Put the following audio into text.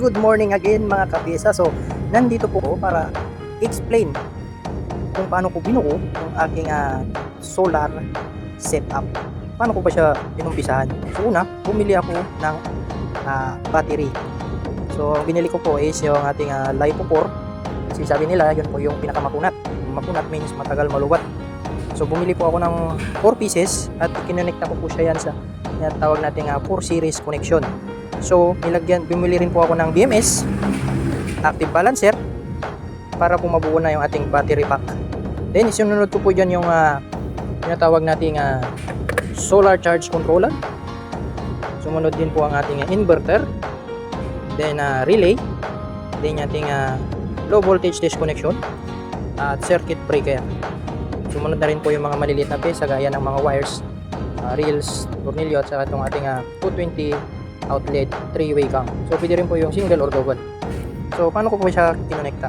good morning again mga kapisa. So, nandito po ako para explain kung paano ko binuo yung aking solar setup. Paano ko ba siya inumpisahan? So, una, bumili ako ng battery. So, binili ko po is yung ating LiPo 4. Kasi sabi nila, yun po yung pinakamakunat. Makunat means matagal maluwat. So, bumili po ako ng 4 pieces at kinonekta ko po siya yan sa tawag nating 4 series connection. So, bumili rin po ako ng BMS active balancer para po mabuo na yung ating battery pack. Then, isunod ko po dyan yung tinatawag nating solar charge controller. Sumunod din po ang ating inverter. Then, relay. Then, ating low voltage disconnection at circuit breaker. Sumunod na rin po yung mga maliliit na pyesa gaya ng mga wires, reels, tornilyo at saka itong ating 220 outlet 3-way cam. So pwede rin po yung single or double. So paano ko po siya kinonekta?